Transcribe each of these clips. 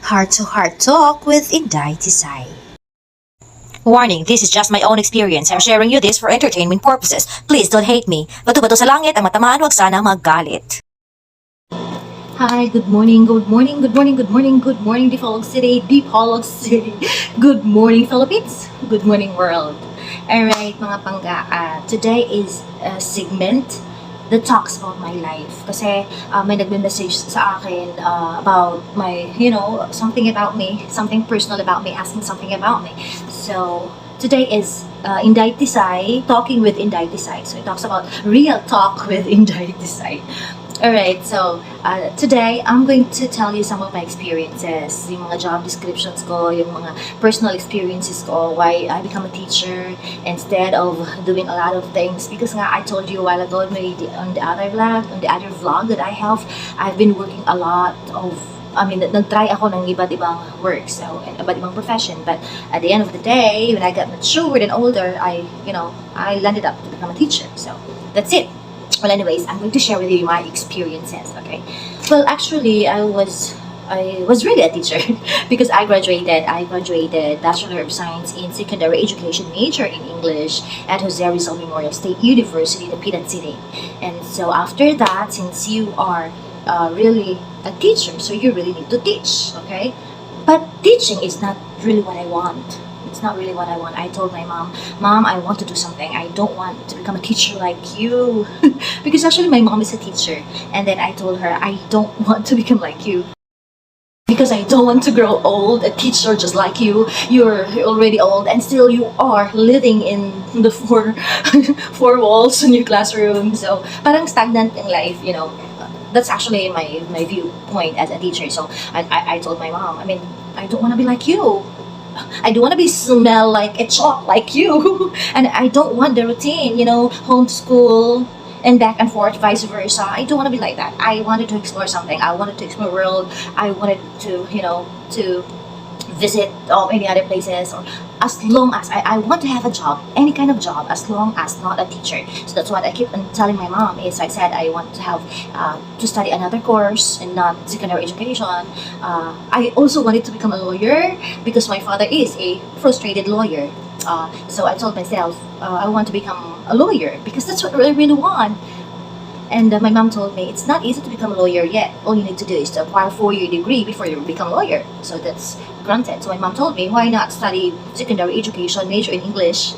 Heart-to-Heart Talk with Inday Tisay. Warning, this is just my own experience. I'm sharing you this for entertainment purposes. Please don't hate me. Bato-bato sa langit ang matamaan, wag sana maggalit. Hi, good morning, good morning, good morning, good morning, good morning, Dipolog City, Dipolog City. Good morning, Philippines. Good morning, world. Alright, mga pangga, today is a segment that talks about my life. Kasi may nagme-message sa akin about my, something about me, something personal about me, asking something about me. So, today is Inday Tisay, talking with Inday Tisay. So, it talks about real talk with Inday Tisay. Alright, so today I'm going to tell you some of my experiences, yung mga job descriptions ko, yung mga personal experiences ko, why I become a teacher instead of doing a lot of things. Because nga, I told you a while ago on the other vlog that I have, I've been working a lot of nag-try ako ng iba't ibang work, so, and iba't ibang profession. But at the end of the day, when I got matured and older, I landed up to become a teacher. So, that's it. Well, anyways, I'm going to share with you my experiences, okay? Well, actually, I was really a teacher because I graduated Bachelor of Science in Secondary Education, major in English at Jose Rizal Memorial State University, the Pinay City. And so after that, since you are really a teacher, so you really need to teach, okay? But teaching is not really what I want. It's not really what I want. I told my mom, I want to do something. I don't want to become a teacher like you. Because actually my mom is a teacher. And then I told her, I don't want to become like you. Because I don't want to grow old, a teacher just like you. You're already old and still you are living in the four walls in your classroom. So parang stagnant in life, That's actually my viewpoint as a teacher. So I told my mom, I don't want to be like you. I don't want to smell like a chalk like you. And I don't want the routine, homeschool and back and forth, vice versa. I don't want to be like that. I wanted to explore something. I wanted to explore the world. I wanted to, to visit any other places. Or as long as I want to have a job, any kind of job, as long as not a teacher. So that's what I keep on telling my mom is I said I want to have to study another course and not secondary education. I also wanted to become a lawyer because my father is a frustrated lawyer. So I told myself I want to become a lawyer because that's what I really want. And my mom told me it's not easy to become a lawyer yet. All you need to do is to acquire a 4-year degree before you become a lawyer. So that's granted. So my mom told me, why not study secondary education, major in English?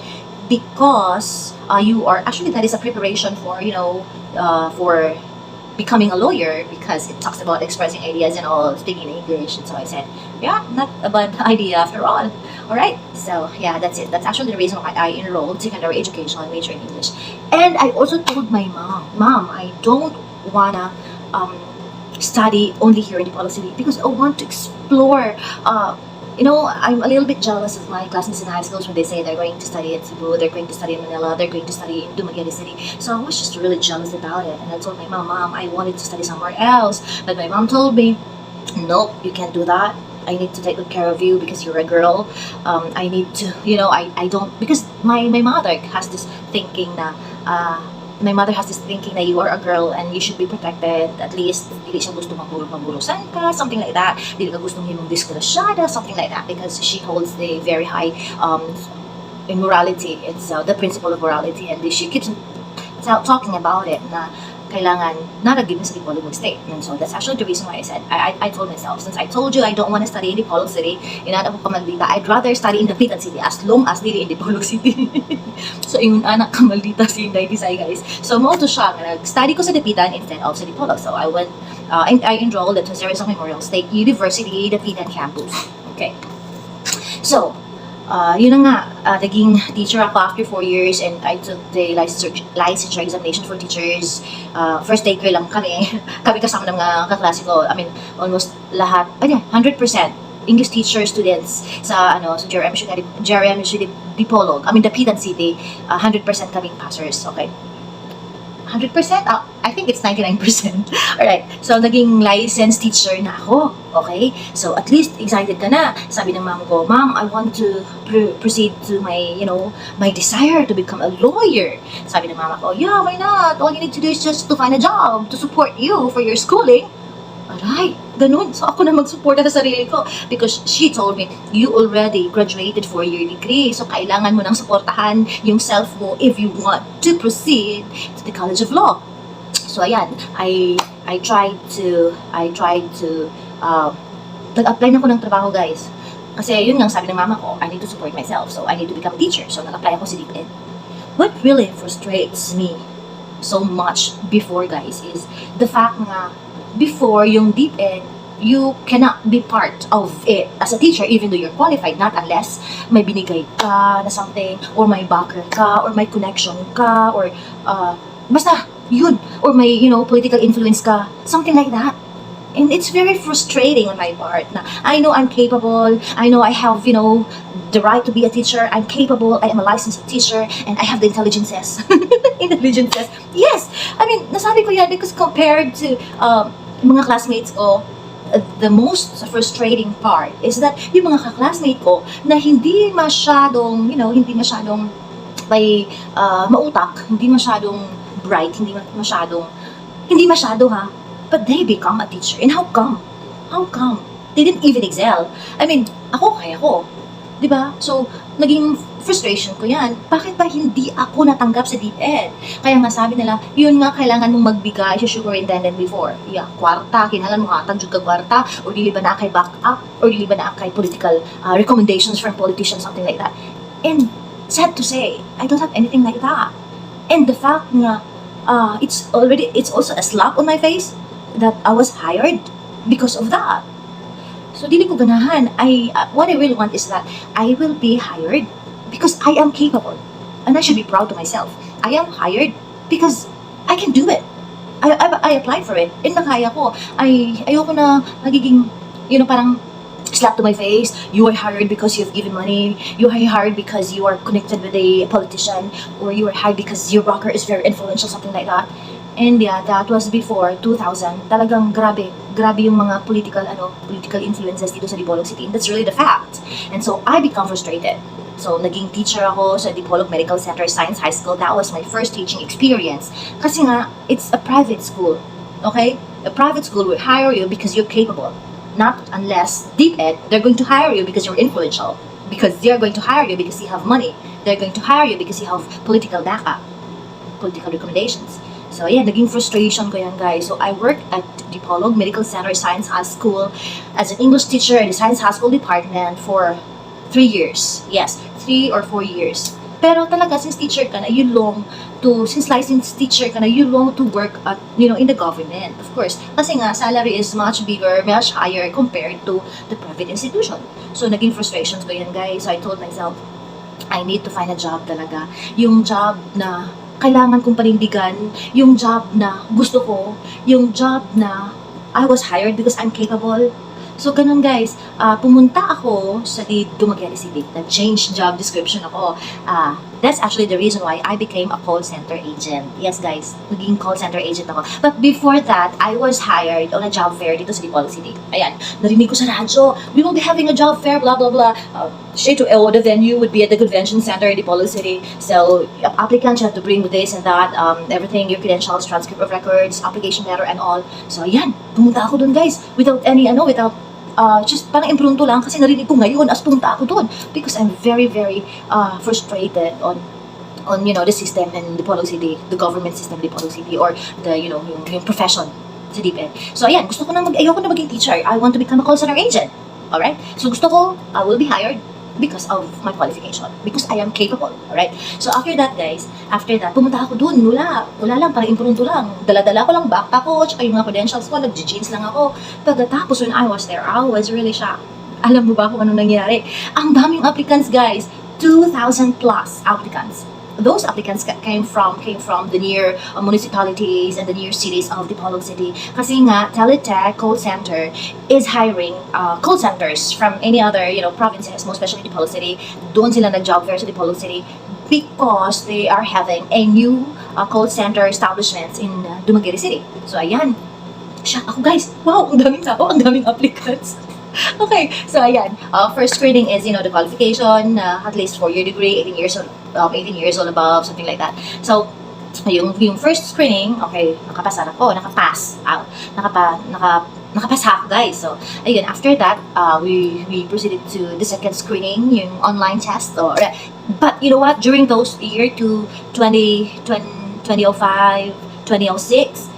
Because that is a preparation for, for becoming a lawyer, because it talks about expressing ideas and all, speaking in English. And so I said, yeah, not a bad idea after all. Alright, so yeah, that's it. That's actually the reason why I enrolled secondary education, major in English. And I also told my mom, I don't wanna study only here in the Dipolog City because I want to explore. I'm a little bit jealous of my classmates in high schools when they say they're going to study at Cebu, they're going to study in Manila, they're going to study in Nagyari City. So I was just really jealous about it. And I told my mom, I wanted to study somewhere else. But my mom told me, nope, you can't do that. I need to take good care of you because you're a girl. I need to, I don't, because my mother has this thinking na, that you are a girl and you should be protected. At least, hindi siya gusto maburusan ka, something like that. Hindi ka gusto mong disgrasyada, something like that. Because she holds the very high in morality. It's the principle of morality. And she keeps talking about it na kailangan naragid na sa Dipolog mag-stay. And so that's actually the reason why I said, I told myself, since I told you I don't want to study in Dipolog City, inaanak ko kamaldita, I'd rather study in the Pinay City as long as dili in Dipolog City. So yung anak kamaldita si Inday Tisay, guys. So mo to siya, nag-study ko sa Dapitan instead of sa Dipolog. So I went, and I enrolled at Jose Rizal Memorial State University, the Pinay campus. Okay. So, yun na nga, naging teacher ako after 4 years and I took the licensure examination for teachers. First day ko lang kami kasama ng mga kaklase ko. Almost lahat, 100% English teacher students sa JRM Dipolog, the Pinay City, 100% kaming passers, okay? 100%? I think it's 99%. Alright, so naging licensed teacher na ako. Okay? So at least excited ka na. Sabi ng mom ko, Mom, I want to proceed to my, my desire to become a lawyer. Sabi ng mama ko, yeah, why not? All you need to do is just to find a job to support you for your schooling. Alright, Ganun. So ako na magsuporta sa sarili ko because she told me, you already graduated for your degree. So kailangan mo nang suportahan yung self mo if you want to proceed to the College of Law. So ayan, I tried to nag-apply na ako ng trabaho, guys. Kasi yun nga sabi ng mama ko, I need to support myself. So I need to become a teacher. So nag-apply ako sa DepEd. What really frustrates me so much before, guys, is the fact nga before yung DepEd, you cannot be part of it as a teacher even though you're qualified, not unless may binigay ka na something, or may backer ka, or may connection ka, or basta yun, or may, political influence ka, something like that. And it's very frustrating on my part na I know I'm capable, I know I have, the right to be a teacher, I'm capable, I am a licensed teacher, and I have the intelligences. Intelligences. Yes! I mean, nasabi ko yan because compared to mga classmates ko, the most frustrating part is that yung mga ka-classmate ko na hindi masyadong, hindi masyadong may mautak, hindi masyadong bright, hindi masyado ha, but they become a teacher. And how come? How come? They didn't even excel. I mean, ako kaya ko. Diba? So, naging frustration ko yan. Bakit ba hindi ako natanggap sa DepEd? Kaya nga sabi nila, yun nga kailangan mong magbigay sa superintendent before. Yeah, kwarta, kinahalan mo hatag jud ka kwarta, or dili ba na kay back up, or dili ba na kay political recommendations from politicians, something like that. And sad to say, I don't have anything like that. And the fact nga, it's also a slap on my face that I was hired because of that. So, dili ko ganahan. What I really want is that I will be hired because I am capable. And I should be proud to myself. I am hired because I can do it. I applied for it. And nakaya ko. Ayoko na nagiging, parang slap to my face. You are hired because you've given money. You are hired because you are connected with a politician. Or you are hired because your broker is very influential, something like that. And yeah, that was before 2000. Talagang grabe yung mga political influences dito sa Dipolog City. And that's really the fact. And so I become frustrated. So naging teacher ako sa Dipolog Medical Center Science High School. That was my first teaching experience. Kasi nga, it's a private school. Okay? A private school will hire you because you're capable. Not unless DepEd, they're going to hire you because you're influential. Because they're going to hire you because you have money. They're going to hire you because you have political backup. Political recommendations. So, yeah, naging frustration ko yan, guys. So, I work at Dipolog Medical Center Science High School as an English teacher in the Science High School department for 3 years. Yes, 3 or 4 years. Pero talaga, since teacher ka na, since licensed teacher ka na, you long to work at, in the government, of course. Kasi nga, salary is much bigger, much higher compared to the private institution. So, naging frustrations ko yan, guys. So, I told myself, I need to find a job talaga. Yung job na kailangan kong panindigan, yung job na gusto ko, yung job na I was hired because I'm capable. So, ganun guys, pumunta ako sa Dumaguete City. Nag-change job description ako. That's actually the reason why I became a call center agent. Yes guys, naging call center agent ako. But before that, I was hired on a job fair dito sa Dipolog City. Ayan, narinig ko sa radyo, we will be having a job fair, blah blah blah. Straight to the venue would be at the convention center in Dipolog City. So, applicants have to bring this and that, everything, your credentials, transcript of records, application letter and all. So, ayan, pumunta ako dun guys, without just parang impromptu lang kasi narinig ko ngayon as pumunta ako doon because I'm very very frustrated on the system in Dipolog City, the government system in Dipolog City, or the yung profession sa DepEd. So ayan, ayoko na maging teacher. I want to become a call center agent. Alright? So gusto ko, I will be hired because of my qualification, because I am capable. Alright? So after that guys, pumunta ako dun, wala lang, parang impromptu lang. Dala-dala ko lang backpack ko, tsaka yung mga credentials ko, nag-jeans lang ako. Pagkatapos when I was there, I was really shocked. Alam mo ba kung anong nangyari? Ang daming applicants guys, 2,000 plus applicants. Those applicants came from the near municipalities and the near cities of Dipolog City. Kasi nga, Teletech Call Center is hiring call centers from any other provinces, most especially Dipolog City. Doon sila nag-job fair sa Dipolog City because they are having a new call center establishments in Dumaguete City. So ayan, shock ako guys. Wow, ang daming tao, ang daming applicants. Okay, so ayan, first screening is the qualification, at least 4-year degree, 18 years old above, something like that. So yung first screening, okay, nakapass. nakapasa ako guys. So, ayun, after that, we proceeded to the second screening, yung online test. So, but you know what, during those year to 2005, 2006,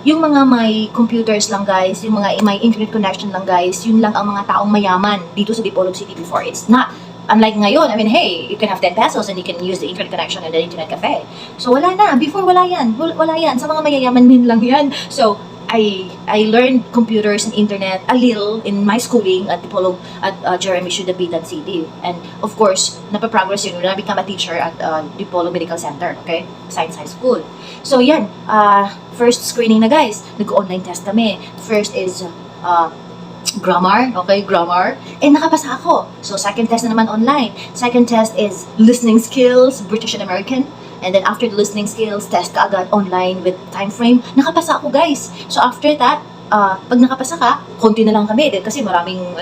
yung mga may computers lang guys, yung mga may internet connection lang guys, yun lang ang mga taong mayaman dito sa Dipolog City before. It's not unlike ngayon. I mean, hey, you can have 10 pesos and you can use the internet connection and the internet cafe. So wala na. Before wala yan. Wala yan. Sa mga mayayaman din lang yan. So I learned computers and internet a little in my schooling at Dipolog at Jeremy Shudabitan City. And of course, napaprogress yun when I become a teacher at Dipolog Medical Center, okay? Science High School. So yan, first screening na guys. Nag-online test kami. First is grammar, okay, grammar. And nakapasa ako. So second test na naman online. Second test is listening skills, British and American. And then after the listening skills, test ka agad online with time frame. Nakapasa ako guys. So after that, pag nakapasa ka, konti na lang kami. Kasi maraming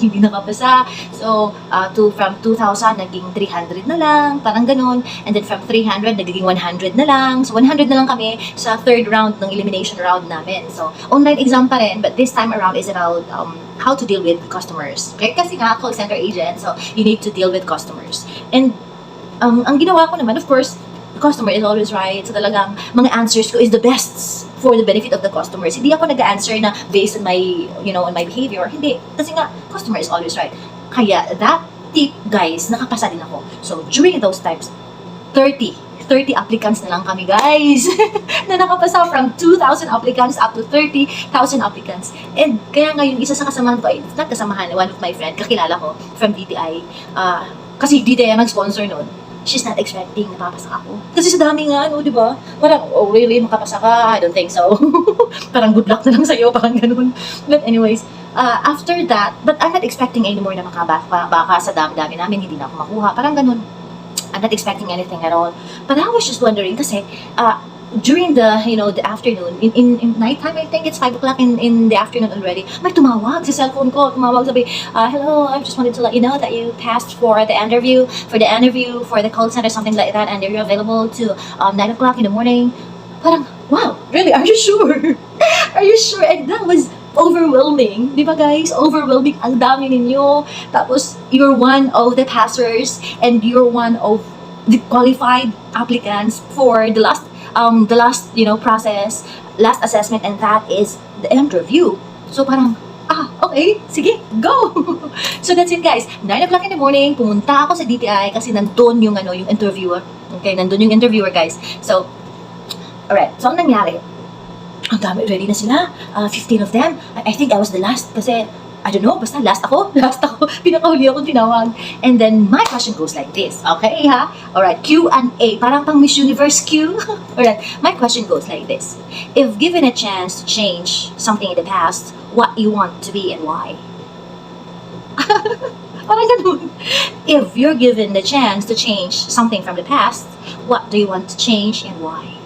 hindi nakapasa. So from 2,000, naging 300 na lang. Parang ganun. And then from 300, naging 100 na lang. So 100 na lang kami sa third round ng elimination round namin. So online exam pa rin. But this time around is about how to deal with customers. Okay? Kasi nga, call center agent. So you need to deal with customers. And ang ginawa ko naman, of course, the customer is always right. So talagang mga answers ko is the best for the benefit of the customers. Hindi ako nag-answer na based on my, on my behavior. Hindi. Kasi nga, customer is always right. Kaya that tip, guys, nakapasa din ako. So during those times, 30 applicants na lang kami, guys. Na nakapasa from 2,000 applicants up to 30,000 applicants. And kaya nga yung isa sa kasamahan ko, it's not kasamahan, one of my friend, kakilala ko from DTI. Kasi DTI ang nag-sponsor nun. She's not expecting na papasa ako. Kasi sa dami nga, di ba? Parang, oh really, makapasa ka? I don't think so. Parang good luck na lang sa'yo, parang ganun. But anyways, after that, but I'm not expecting anymore na baka sa dami-dami namin, hindi na ako makuha. Parang ganun. I'm not expecting anything at all. But I was just wondering, kasi, during the, the afternoon, in nighttime, I think it's 5 o'clock in the afternoon already, may tumawag sa cellphone ko, sabi, hello, I just wanted to let you know that you passed for the interview, for the call center, something like that, and you're available to 9 o'clock in the morning. Parang, wow, really, are you sure? Are you sure? And that was overwhelming. Di ba guys? Overwhelming. Ang dami ninyo. Tapos, you're one of the passers and you're one of the qualified applicants for the last process, last assessment, and that is the interview. So parang, okay, sige, go! So that's it guys. 9 o'clock in the morning, pumunta ako sa DTI kasi nandun yung interviewer. Okay, nandun yung interviewer guys. So, alright, so ang nangyari, ang dami, ready na sila. 15 of them. I think I was the last kasi I don't know, basta last ako, pinakahuli ako tinawag. And then, my question goes like this, okay ha? Alright, Q&A, parang pang Miss Universe Q. Alright, my question goes like this. If given a chance to change something in the past, what you want to be and why? Parang ganun. If you're given the chance to change something from the past, what do you want to change and why?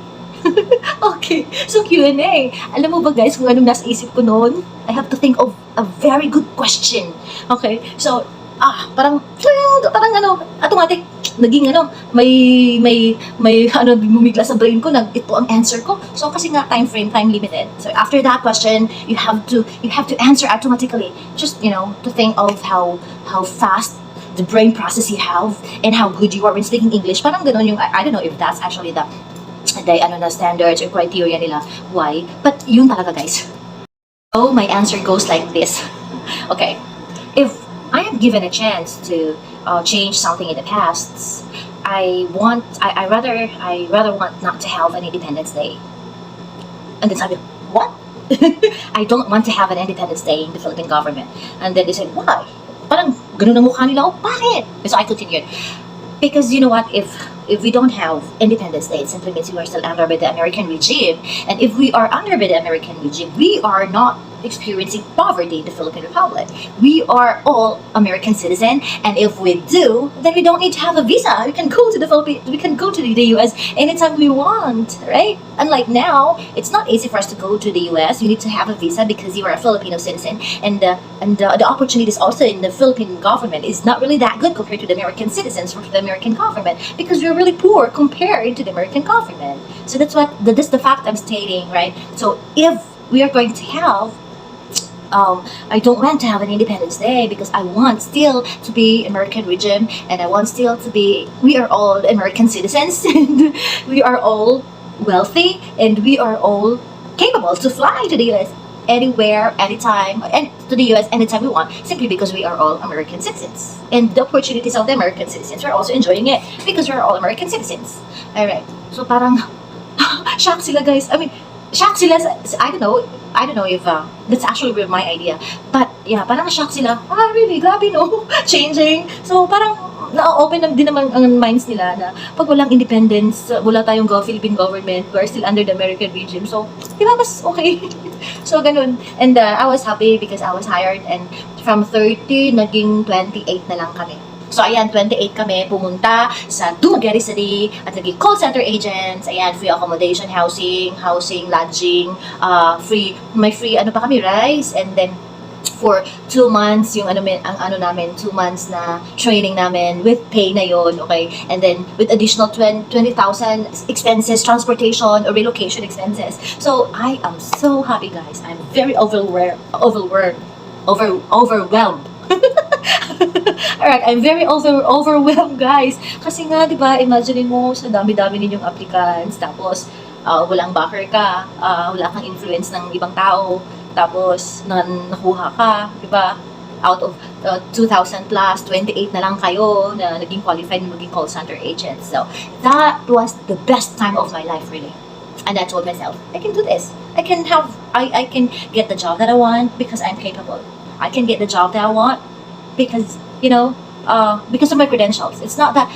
Okay, so Q&A. Alam mo ba guys kung anong nasa isip ko noon? I have to think of a very good question. Okay, so parang automatic naging may bumigla sa brain ko, ito ang answer ko. So kasi nga time limited. So after that question, you have to answer automatically. Just to think of how fast the brain process you have and how good you are in speaking English. Parang ganun yung I don't know if that's actually the standards or criteria nila. Why? But yun talaga guys. So my answer goes like this. Okay, if I am given a chance to change something in the past, I rather want not to have an Independence Day. And then sabi, what? I don't want to have an Independence Day in the Philippine government. And then they said, why? Parang ganun ang mukha nila. Oh, bakit? So I continued. Because you know what, if we don't have Independence Day, it simply means we are still under by the American regime. And if we are under by the American regime, we are not experiencing poverty in the Philippine Republic. We are all American citizens, and if we do, then we don't need to have a visa. We can go to the Philippines, we can go to the US anytime we want, right? Unlike now, it's not easy for us to go to the US. You need to have a visa because you are a Filipino citizen, and the opportunities also in the Philippine government is not really that good compared to the American citizens or to the American government because we're really poor compared to the American government. So that's the fact I'm stating, right? So if we are going to have I don't want to have an Independence Day because I want still to be American regime, and I want still to be, we are all American citizens and we are all wealthy and we are all capable to fly to the US anywhere, anytime, and to the US anytime we want, simply because we are all American citizens. And the opportunities of the American citizens, we're also enjoying it because we're all American citizens. Alright, so parang shock sila guys. I mean, shock sila I don't know if that's actually my idea. But yeah, parang shock sila. Really? Grabe no? Changing. So parang na-open din naman ang minds nila na pag walang independence, wala tayong Philippine government, we're still under the American regime. So, di ba mas okay? So, ganun. And I was happy because I was hired, and from 30, naging 28 na lang kami. So, ayan, 28 kami, pumunta sa Nagyari City at naging call center agents. Ayan, free accommodation, housing, lodging, may free ano pa kami, rice, and then for 2 months, yung ang 2 months na training namin with pay na yon, okay? And then with additional 20,000 expenses, transportation or relocation expenses. So I am so happy, guys. I'm very overwhelmed. Alright, I'm very overwhelmed, guys. Kasi nga, di ba, imagine mo sa dami-dami ninyong applicants, tapos walang backer ka, wala kang influence ng ibang tao, tapos nakuha ka, di ba? Out of 2,000 plus, 28 na lang kayo na naging qualified na maging call center agents. So, that was the best time of my life, really. And I told myself, I can do this. I can get the job that I want because I'm capable. I can get the job that I want because, because of my credentials. It's not that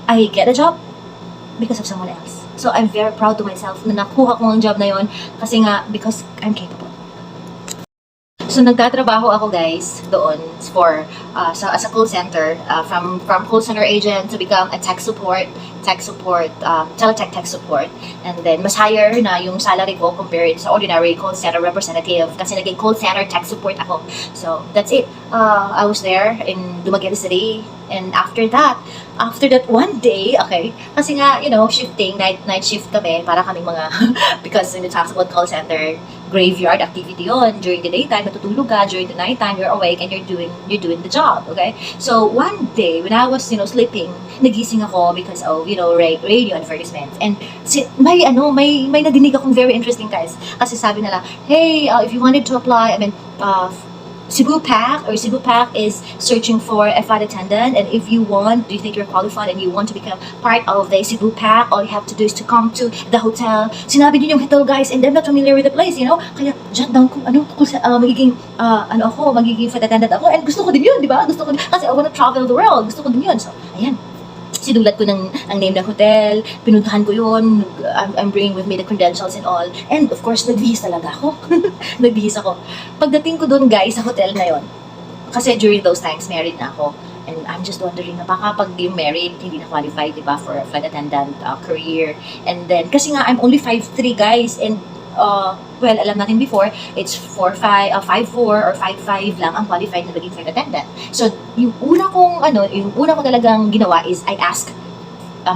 I get a job because of someone else. So, I'm very proud to myself na nakuha ko ang job na yon kasi nga, because I'm capable. So, nagtatrabaho ako, guys, doon for, as a call center, from call center agent to become a tech support, teletech tech support. And then, mas higher na yung salary ko compared sa ordinary call center representative kasi naging call center tech support ako. So, that's it. I was there in Dumaguete City. And after that one day, okay, kasi nga, shifting, night shift kami, para kaming mga, because in the taxable call center, graveyard activity yon. During the daytime, natutulog ka. During the nighttime, you're awake and you're doing the job, okay? So, one day, when I was, sleeping, nagising ako because of, radio advertisements. And may nadinig akong very interesting, guys. Kasi sabi nila, hey, if you wanted to apply, Cebu PAC is searching for a flight attendant, and if you think you're qualified and you want to become part of the Cebu PAC, all you have to do is to come to the hotel. Sinabi niyo yung hotel, guys, and I'm not familiar with the place, Kaya jot down ko magiging flight attendant ako, and gusto ko din yun, di ba? Gusto ko kasi I wanna travel the world. Gusto ko din yun. So, ayan. Sinulat ko ang name ng hotel, pinuntahan ko yun, I'm bringing with me the credentials and all. And of course, nagbihis talaga ako. Nagbihis ako. Pagdating ko doon, guys, sa hotel na yon, kasi during those times, married na ako. And I'm just wondering na baka pag yung married, hindi na qualified, diba, for a flight attendant career. And then, kasi nga, I'm only 5'3", guys, and alam natin before, it's 5'4" or 5'5" lang ang qualified na maging flight attendant. So, yung una kong talagang ginawa is I asked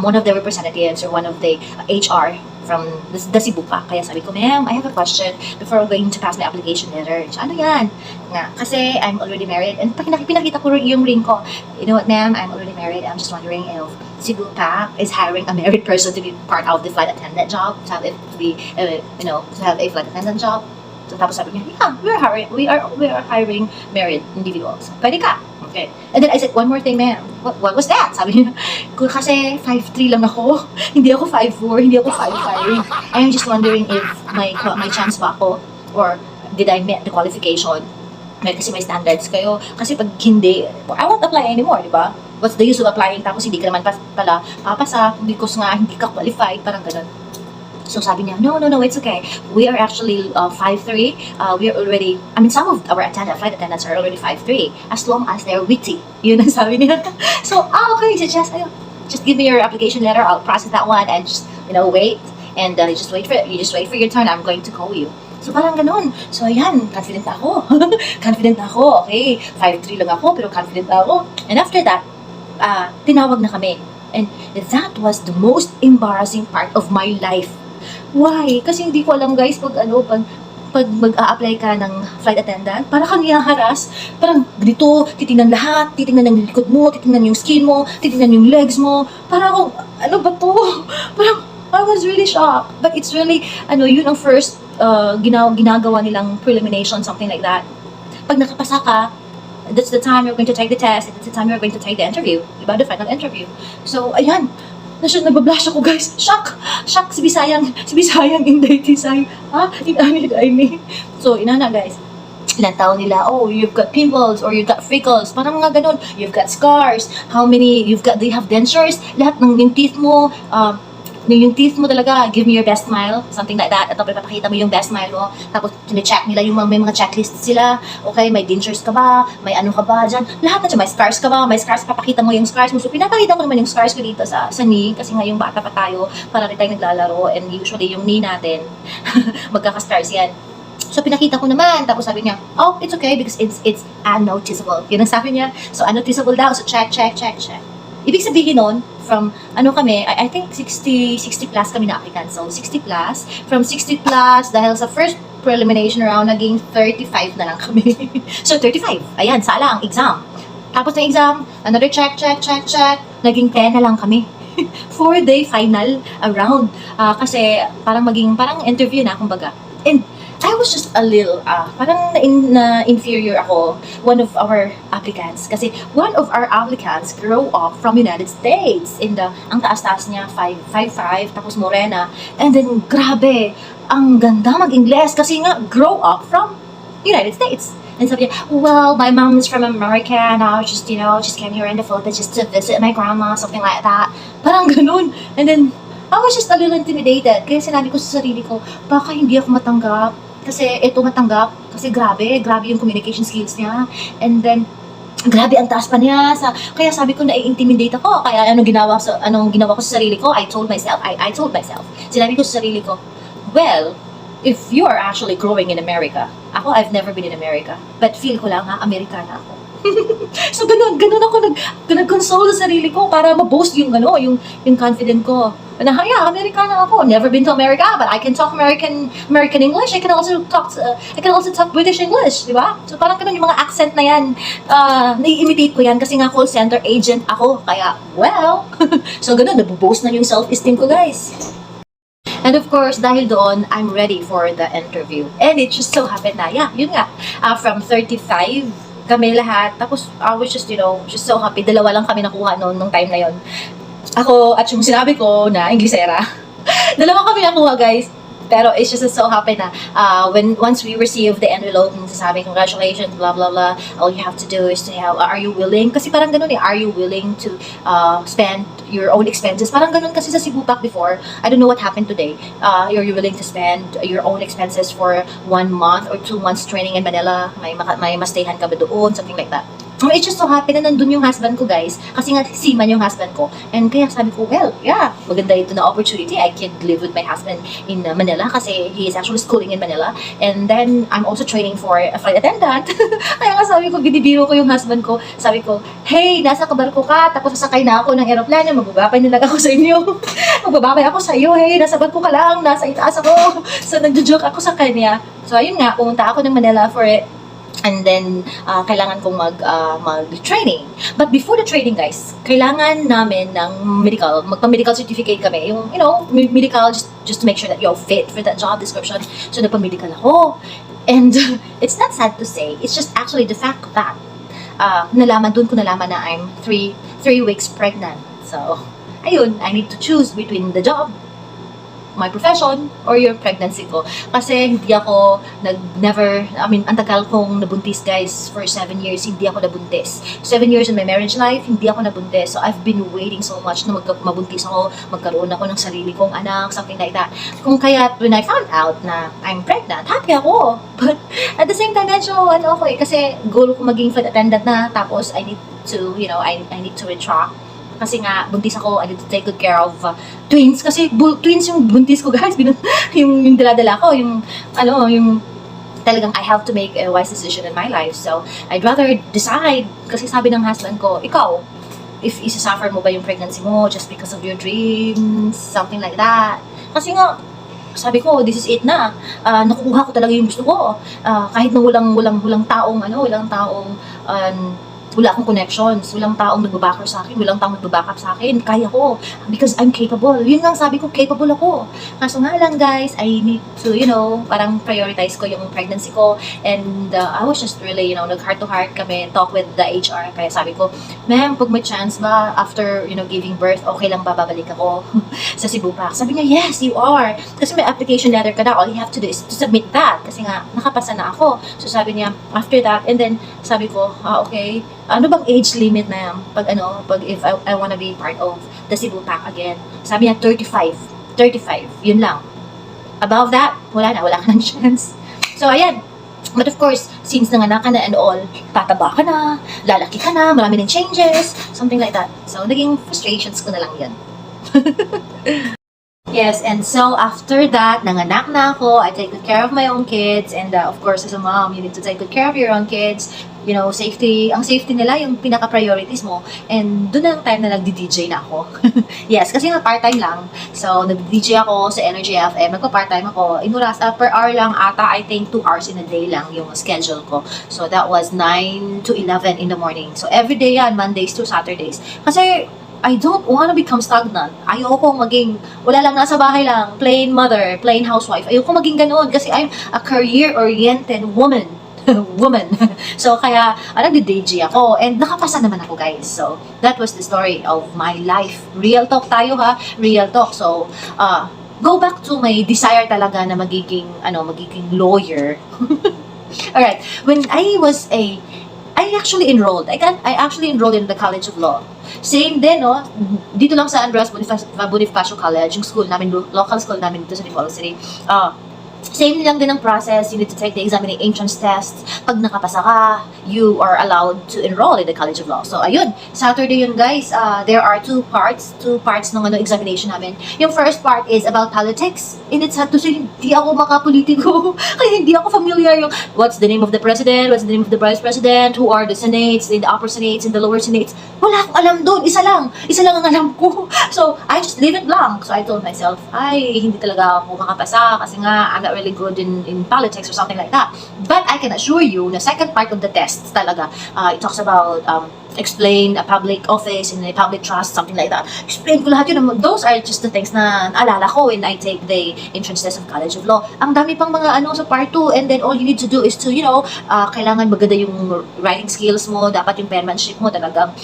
one of the representatives or one of the HR from the Cebu PAC. Kaya sabi ko, ma'am, I have a question before going to pass my application letter. So, ano yan? Kasi I'm already married. And pinakita ko yung ring ko. You know what, ma'am? I'm already married. I'm just wondering if Cebu PAC is hiring a married person to be part of the flight attendant job, to have a flight attendant job. So, tapos sabi niya, yeah, we are hiring married individuals. Pwede ka. Okay. And then I said, one more thing, ma'am. What was that? Sabi niya, kasi 5'3" lang ako. Hindi ako 5'4", hindi ako 5'5". I'm just wondering if may chance ba ako, or did I meet the qualification? Kasi may standards kayo. Kasi pag hindi, I won't apply anymore, di ba? What's the use of applying tapos hindi ka naman pala papasa because nga hindi ka qualified, parang ganun. So sabi niya, no, it's okay. We are actually 5'3". We are already, some of our flight attendants are already 5'3", as long as they're witty. Yun ang sabi niya. So, okay, so just give me your application letter. I'll process that one and just, wait. And you just wait for your turn. I'm going to call you. So, parang ganun. So, ayan, confident ako. Okay. 5'3" lang ako, pero confident ako. And after that, tinawag na kami. And that was the most embarrassing part of my life. Why? Kasi hindi ko alam, guys, pag pag mag-a-apply ka ng flight attendant, para kang i-harass, parang dito, titingnan lahat, titingnan yung likod mo, titingnan yung skin mo, titingnan yung legs mo, para akong, ano ba to? Parang, I was really shocked. But it's really, yun ang first ginagawa nilang prelimination, something like that. Pag nakapasa ka, that's the time you're going to take the test, and that's the time you're going to take the interview, diba? The final interview. So, ayan, nabablash ako, guys. Shock! Shock si Bisayang Inday Tisay. Inani. So, inana, guys. Ilang taon nila, oh, you've got pimples or you've got freckles, parang mga ganun. You've got scars. How many, do you have dentures? Lahat ng yung teeth mo, yung teeth mo talaga, give me your best smile, something like that. At tapos papakita mo yung best smile mo. Tapos tine-check nila yung may mga checklist sila. Okay, may dentures ka ba? May ano ka ba dyan? Lahat na dyan. May scars ka ba? May scars, papakita mo yung scars mo. So pinapakita ko naman yung scars ko dito sa knee. Kasi nga yung bata pa tayo, para rin tayo naglalaro. And usually yung knee natin, magkaka-scars yan. So pinakita ko naman, tapos sabi niya, oh, it's okay because it's unnoticeable. Yun ang sabi niya. So unnoticeable daw. So check. Ibig sabihin nun, from, kami, I think 60 plus kami na applicants. So, 60 plus. From 60 plus, dahil sa first prelimination round, naging 35 na lang kami. So, 35. Ayan, sala ang exam. Tapos ng exam, another check. Naging 10 na lang kami. 4-day final round. Kasi, parang interview na, kumbaga. And, I was just a little, parang inferior ako, one of our applicants. Kasi one of our applicants grew up from United States. Ang taas-taas niya, 5'5", tapos morena. And then, grabe, ang ganda mag-Ingles kasi nga, grow up from United States. And sabi niya, well, my mom is from America, and I just came here in the Philippines just to visit my grandma, something like that. Parang ganun. And then, I was just a little intimidated. Kaya sinabi ko sa sarili ko, baka hindi ako matanggap. Kasi matanggap. Kasi grabe yung communication skills niya. And then, grabe ang taas pa niya. Kaya sabi ko, nai-intimidate ako. Kaya anong ginawa ko sa sarili ko? I told myself. Sinabi ko sa sarili ko, well, if you are actually growing in America, I've never been in America. But feel ko lang Amerikana ako. So, ganun ako nag-console sa sarili ko para ma-boost yung confident ko. Na, yeah, Amerikana ako. Never been to America, but I can talk American English. I can also talk British English, di ba? So, parang ganun yung mga accent na yan. Nai-imitate ko yan kasi nga call center agent ako. Kaya, well, so ganun, nabuboost na yung self-esteem ko, guys. And of course, dahil doon, I'm ready for the interview. And it just so happened na, yeah, yun nga, from 35, kami lahat. Tapos, I was just so happy. Dalawa lang kami nakuha noon, nung time na yon. Ako, at yung sinabi ko na Inglesera. Dalawa kami nakuha, guys. Pero it's just so happy na once we receive the envelope, sasabi, congratulations, blah, blah, blah. All you have to do is to have, are you willing? Kasi parang ganun are you willing to spend your own expenses? Parang ganun kasi sa Cebu back before. I don't know what happened today. Are you willing to spend your own expenses for 1 month or 2 months training in Manila? May mastayhan ka ba doon? Something like that. It's just so happy na nandun yung husband ko, guys. Kasi nga, seaman yung husband ko. And kaya sabi ko, well, yeah, maganda ito na opportunity. I can live with my husband in Manila kasi he is actually schooling in Manila. And then, I'm also training for a flight attendant. Kaya nga sabi ko, binibiro ko yung husband ko. Sabi ko, hey, nasa kabarko ka, tapos sasakay na ako ng aeroplano, magbababay na lang ako sa inyo. Magbababay ako sa iyo, hey, nasa barko ka lang, nasa itaas ako. So, nagjo-joke ako sa kanya. So, ayun nga, pumunta ako ng Manila for it. And then, kailangan kong mag-training. But before the training, guys, kailangan namin ng medical, magpa-medical certificate kami. Yung, medical, just to make sure that you're fit for that job description. So, nagpa-medical ako. And it's not sad to say, it's just actually the fact that doon ko nalaman na I'm 3 weeks pregnant. So, ayun, I need to choose between the job, my profession, or your pregnancy ko. Kasi hindi ako ang tagal kong nabuntis, guys. For 7 years, hindi ako nabuntis. 7 years in my marriage life, hindi ako nabuntis. So, I've been waiting so much na mabuntis ako, magkaroon ako ng sarili kong anak, something like that. Kung kaya, when I found out na I'm pregnant, happy ako. But, at the same time, medyo, kasi goal ko maging flight attendant na, tapos I need to, I need to retract. Kasi nga, buntis ako, I need to take good care of twins. Kasi twins yung buntis ko, guys. yung dala-dala ko, yung talagang I have to make a wise decision in my life. So, I'd rather decide, kasi sabi ng husband ko, ikaw, if isa-suffer mo ba yung pregnancy mo just because of your dreams, something like that. Kasi nga, sabi ko, this is it na. Nakukuha ko talaga yung gusto ko. Kahit na walang taong wala akong connections, walang taong nagbabacker sa akin, walang taong nagbabackup sa akin, kaya ko, because I'm capable. Yun nga sabi ko, capable ako. Kaso nga lang guys, I need to, parang prioritize ko yung pregnancy ko, and I was just really, nag-heart to heart kami, talk with the HR, kaya sabi ko, ma'am, pag may chance ba, after, giving birth, okay lang ba babalik ako sa Cebu pa? Sabi niya, yes, you are. Kasi may application letter ka na, all you have to do is to submit that, kasi nga, nakapasa na ako. So sabi niya, after that, and then, sabi ko, okay, ano bang age limit na pag if I wanna be part of the Cebu Pack again? Sabi niya 35, yun lang. Above that, wala ka ng chance. So ayan, but of course, since nanganak ka na and all, tataba ka na, lalaki ka na, marami ng changes, something like that. So naging frustrations ko na lang yan. Yes, and so after that, nanganak na ako, I take good care of my own kids, and of course, as a mom, you need to take good care of your own kids. Safety, ang safety nila yung pinaka-priorities mo. And doon ang time na nagdi-DJ na ako. Yes, kasi nga part-time lang. So, nagdi-DJ ako sa Energy FM, nagpa-part-time ako. Inuras, per hour lang ata, I think 2 hours in a day lang yung schedule ko. So, that was 9 to 11 in the morning. So, every day yan, Mondays to Saturdays. Kasi, I don't wanna become stagnant. Ayoko maging, wala lang nasa bahay lang, plain mother, plain housewife. Ayoko maging ganoon kasi I'm a career-oriented woman. So, kaya, nag-DJ ako. And nakapasa naman ako, guys. So, that was the story of my life. Real talk tayo, ha? Real talk. So, go back to my desire talaga na magiging lawyer. Alright. When I actually enrolled. I actually enrolled in the College of Law. Same din, no? Dito lang sa Andres Bonifacio College, yung school namin, local school namin dito sa Bacolod City. Same lang din ang process. You need to take the entrance tests. Pag nakapasa ka, you are allowed to enroll in the College of Law. So, ayun. Saturday yun, guys. There are two parts ng examination namin. Yung first part is about politics. And it's hard to say, hindi ako makapolitiko. Kaya hindi ako familiar yung what's the name of the president, what's the name of the vice president, who are the senates, in the upper senates, in the lower senates. Wala akong alam doon. Isa lang ang alam ko. So, I just leave it blank. So, I told myself, hindi talaga ako makapasa kasi nga, I'm not really good in politics or something like that. But I can assure you, the second part of the test talaga, it talks about explain a public office and a public trust, something like that. Explain ko lahat yun. Those are just the things na naalala ko when I take the entrance test of College of Law. Ang dami pang mga sa part 2, and then all you need to do is to, kailangan maganda yung writing skills mo, dapat yung penmanship mo talagang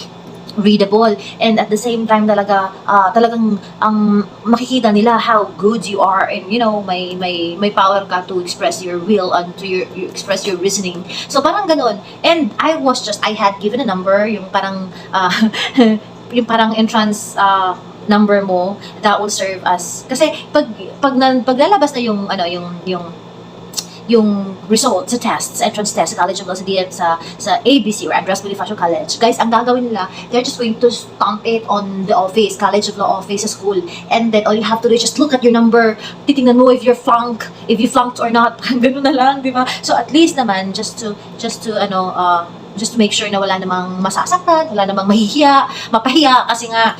readable, and at the same time talagang ang makikita nila how good you are, and may power ka to express your will and to express your reasoning. So parang ganun. And I had given a number, yung parang yung parang entrance number mo that will serve as, kasi paglalabas na yung result sa tests, entrance test sa College of Law sa ABC or Andres Bonifacio College. Guys, ang gagawin nila, they're just going to stamp it on the office, College of Law office sa school. And then all you have to do is just look at your number, titingnan mo if you flunked or not. Ganun na lang, di ba? So at least naman, just to make sure na wala namang masasaktan, wala namang mapahiya, kasi nga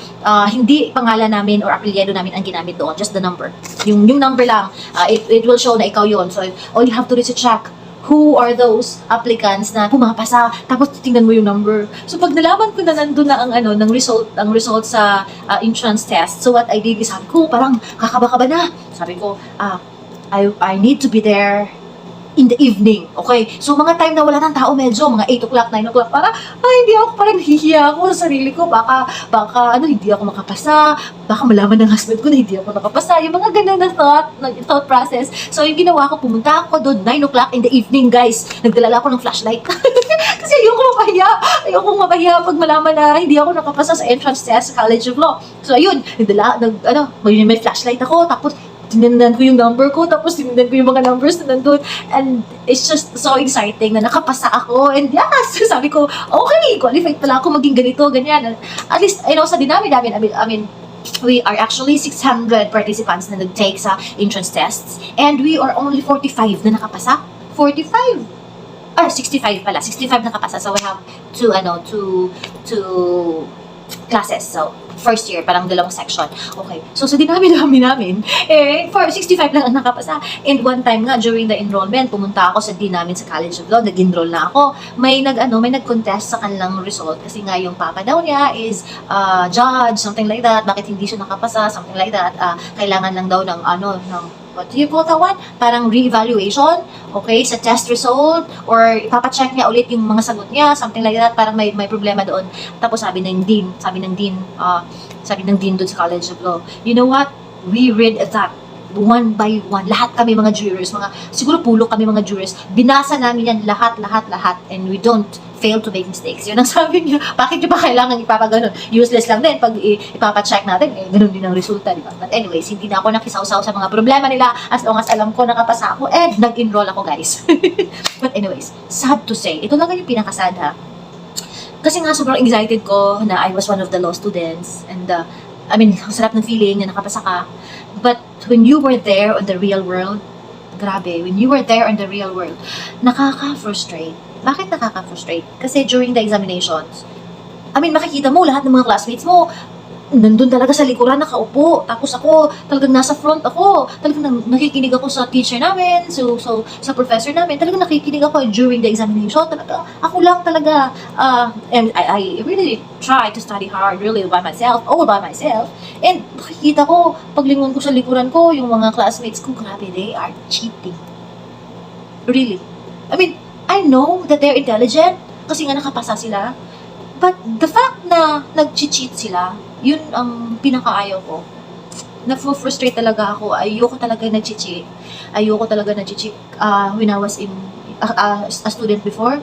hindi pangalan namin or apelyido namin ang ginamit doon, just the number. Yung number lang, it will show na ikaw yun. So all you have to do is to check who are those applicants na pumapasa, tapos titingnan mo yung number. So pag nalaman ko na nandun na ang result sa entrance test, so what I did is, sabi ko, parang kakaba-kaba na. Sabi ko, I need to be there in the evening, okay? So, mga time na wala ng tao, medyo, mga 8 o'clock, 9 o'clock, hindi ako, parang hihiya ako sa sarili ko, baka, hindi ako makapasa, baka malaman ng husband ko na hindi ako nakapasa, yung mga ganun na thought process. So, yung ginawa ko, pumunta ako doon, 9 o'clock in the evening, guys, nagdalala ako ng flashlight. Kasi ayoko mapahiya pag malaman na hindi ako nakapasa sa entrance test sa College of Law. So, ayun, may flashlight ako, tapos, tinandan ko yung number ko, tapos tinandan ko yung mga numbers na nandun, and it's just so exciting na nakapasa ako, and yes, sabi ko, okay, qualified pala ako maging ganito, ganyan. At least, sa dinami namin, I mean, we are actually 600 participants na nag-take sa entrance tests, and we are only 45 na nakapasa. 65 pala, 65 nakapasa, so we have two classes, so first year, parang dalawang section. Okay. So, sa dinami-dami namin, for 65 lang ang nakapasa. And one time nga, during the enrollment, pumunta ako sa dean namin sa College of Law, nag-enroll na ako. May nag-contest sa kanilang result kasi nga yung papa daw niya is judge, something like that. Bakit hindi siya nakapasa, something like that. Kailangan lang daw ng what do you call that one? Parang re-evaluation, okay, sa test result, or ipapacheck niya ulit yung mga sagot niya, something like that, parang may problema doon. Tapos sabi ng dean doon sa College of Law, you know what? We read that one by one. Lahat kami mga jurors, siguro pulo kami mga jurors, binasa namin yan lahat, and we don't fail to make mistakes. Yun ang sabi niya. Bakit nyo ba kailangan ipapaganon? Useless lang din. Pag ipapacheck natin, ganun din ang resulta, di ba? But anyways, hindi na ako nakisaw-saw sa mga problema nila as long as alam ko nakapasa ako and nag-enroll ako, guys. But anyways, sad to say, ito lang yung pinakasad, ha? Kasi nga, sobrang excited ko na I was one of the law students and ang sarap ng feeling na nakapasa ka. But when you were there on the real world, grabe, when you were there on the real world, nakaka-frustrate. Bakit nakaka-frustrate? Kasi during the examinations, makikita mo lahat ng mga classmates mo, nandun talaga sa likuran, nakaupo. Tapos ako, talagang nasa front ako. Talagang nakikinig ako sa teacher namin, so sa professor namin. Talagang nakikinig ako during the examination. Talaga, ako lang talaga. And I really try to study hard, really all by myself. And makikita ko, paglingon ko sa likuran ko, yung mga classmates ko, grabe, they are cheating. Really. I know that they're intelligent kasi nga nakapasa sila. But the fact na nag-cheat sila, yun ang pinakaayaw ko. Na-frustrate talaga ako. Ayoko talaga nag-cheat. When I was a student before.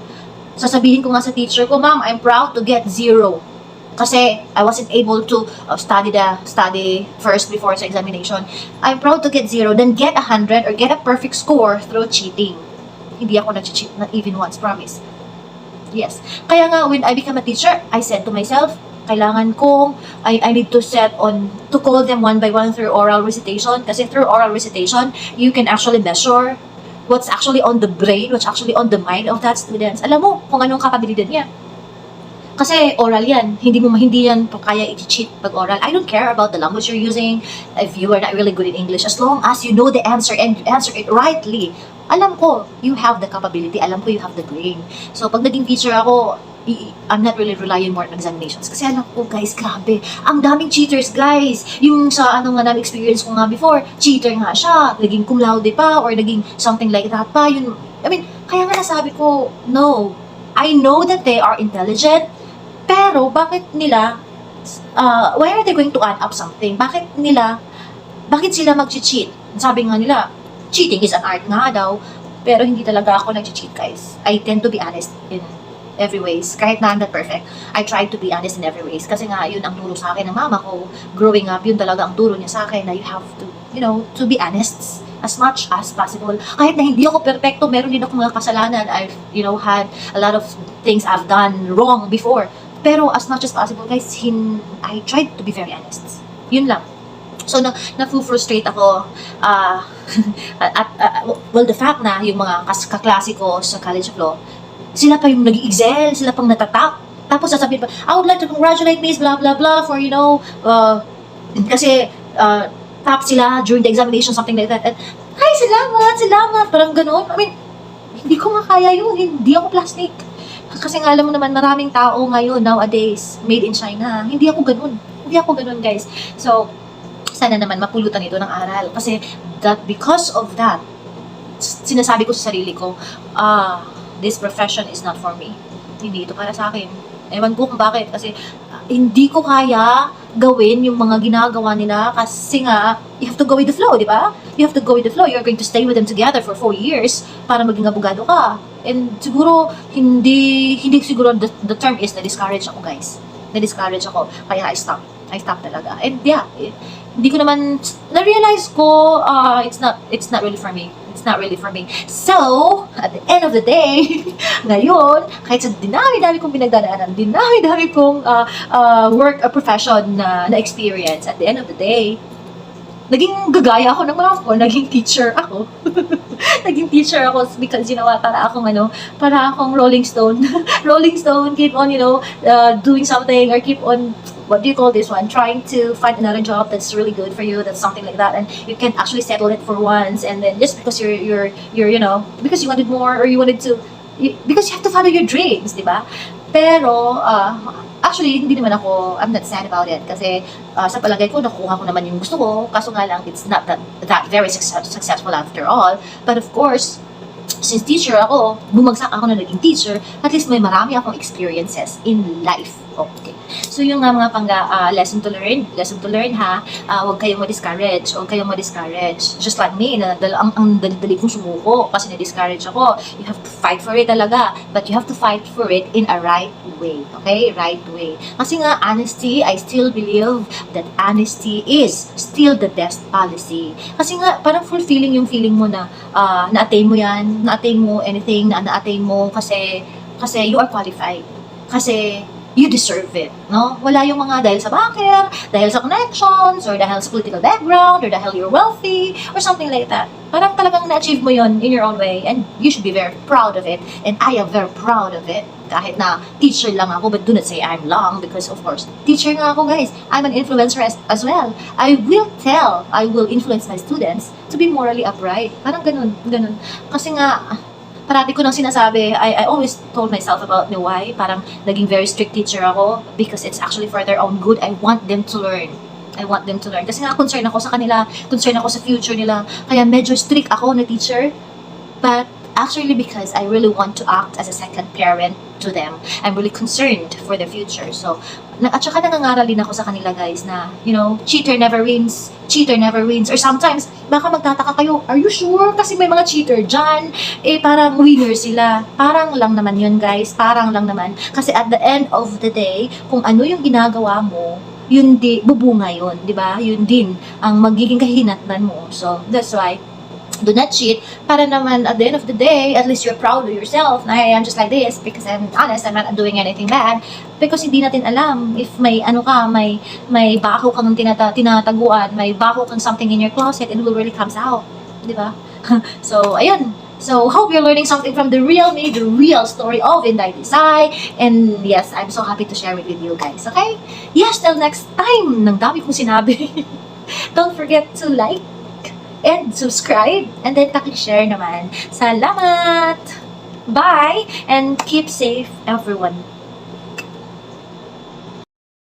Sasabihin ko nga sa teacher ko, ma'am, I'm proud to get 0. Kasi I wasn't able to study first before sa examination. I'm proud to get 0, then get 100 or get a perfect score through cheating. Hindi ako nag-cheat, not even once, promise. Yes. Kaya nga, when I became a teacher, I said to myself, kailangan kong, I need to to call them one by one through oral recitation. Kasi through oral recitation, you can actually measure what's actually on the brain, what's actually on the mind of that student. Alam mo kung anong kapabilidad niya. Kasi oral yan. Hindi yan kaya i-cheat pag oral. I don't care about the language you're using, if you are not really good in English. As long as you know the answer and you answer it rightly, alam ko, you have the capability. Alam ko, you have the brain. So, pag naging teacher ako, I'm not really relying more on examinations. Kasi alam ko, guys, grabe. Ang daming cheaters, guys. Yung sa namin experience ko nga before, cheater nga siya. Naging cum laude pa or naging something like that pa. Kaya nga nasabi ko, no. I know that they are intelligent, pero bakit nila, why are they going to add up something? Bakit sila mag-cheat? Sabi nga nila, cheating is an art nga daw, pero hindi talaga ako nag-cheat, guys. I tend to be honest in every ways. Kahit na I'm not perfect, I try to be honest in every ways. Kasi nga, yun ang turo sa akin ng mama ko. Growing up, yun talaga ang turo niya sa akin na you have to, to be honest as much as possible. Kahit na hindi ako perfecto, meron din ako mga kasalanan. I've, had a lot of things I've done wrong before. Pero as much as possible, guys, I tried to be very honest. Yun lang. So, na-frustrate ako. The fact na yung mga kaklase ko sa College of Law, sila pa yung nag-excel, sila pang natatap. Tapos sasabihin pa, I would like to congratulate Miss blah blah blah for, kasi top sila during the examination, something like that. And, ay, salamat, parang ganun. Hindi ko nga kaya yun, hindi ako plastic. Kasi nga alam mo naman, maraming tao ngayon, nowadays, made in China. Hindi ako ganun, guys. So, sana naman mapulutan ito ng aral. Kasi, because of that, sinasabi ko sa sarili ko, this profession is not for me. Hindi ito para sa akin. Ewan ko kung bakit. Kasi, hindi ko kaya gawin yung mga ginagawa nila kasi nga, you have to go with the flow, di ba? You have to go with the flow. You're going to stay with them together for 4 years para maging abogado ka. And siguro, hindi siguro the term is na-discourage ako, guys. Na-discourage ako. Kaya I stopped talaga. And yeah, hindi ko naman, na-realize ko, it's not really for me. It's not really for me. So, at the end of the day, ngayon, kahit sa dinami-dami kong pinagdadaanan, dinami-dami kong work or profession na experience, at the end of the day, naging gagaya ako ng mga ko, naging teacher ako. Naging teacher ako because, para akong Rolling Stone. Rolling Stone, keep on, doing something or keep on what do you call this one, trying to find another job that's really good for you, that's something like that, and you can actually settle it for once, and then just because you're because you wanted more, or you wanted to, because you have to follow your dreams, di ba? Pero, actually, hindi naman ako, I'm not sad about it. Kasi, sa palagay ko, nakuha ko naman yung gusto ko. Kaso nga lang, it's not that very successful after all. But of course, since teacher ako, bumagsak ako na naging teacher, at least may marami akong experiences in life. Okay. So yung nga mga lesson to learn ha, huwag kayong ma-discourage, just like me, ang dali-dali kong sumuko kasi na-discourage ako. You have to fight for it talaga, but you have to fight for it in a right way, okay? Right way. Kasi nga, honesty, I still believe that honesty is still the best policy. Kasi nga, parang fulfilling yung feeling mo na na-attain mo yan, na-attain mo anything, na-attain mo kasi you are qualified. Kasi you deserve it, no? Wala yung mga dahil sa bakit, dahil sa connections, or dahil sa political background, or dahil you're wealthy, or something like that. Parang talagang na-achieve mo yon in your own way, and you should be very proud of it, and I am very proud of it. Kahit na teacher lang ako, but do not say I'm long, because of course, teacher nga ako guys. I'm an influencer as well. I will influence my students to be morally upright. Parang ganun. Kasi nga, parati ko nang sinasabi, I always told myself about the why. Parang naging very strict teacher ako because it's actually for their own good. I want them to learn. Kasi nga, concern ako sa kanila, concern ako sa future nila. Kaya medyo strict ako na teacher. But actually because I really want to act as a second parent to them. I'm really concerned for the future. So, at saka nangangaral din ako sa kanila guys na, cheater never wins. Or sometimes, baka magtataka kayo, are you sure? Kasi may mga cheater dyan. Parang winner sila. Parang lang naman yun guys. Parang lang naman. Kasi at the end of the day, kung ano yung ginagawa mo, yun bubunga yun. Diba? Yun din ang magiging kahinatnan mo. So, that's why, do not cheat, para naman at the end of the day, at least you're proud of yourself na I am just like this because I'm honest, I'm not doing anything bad. Because hindi natin alam if may may bako kang tinataguan, may bako kang something in your closet, and it will really comes out, di ba? So, ayun. So, hope you're learning something from the real me, the real story of Inday Tisay. And yes, I'm so happy to share it with you guys, okay? Yes, till next time. Nang dami kong sinabi. Don't forget to like and subscribe, and then share naman. Salamat! Bye! And keep safe, everyone.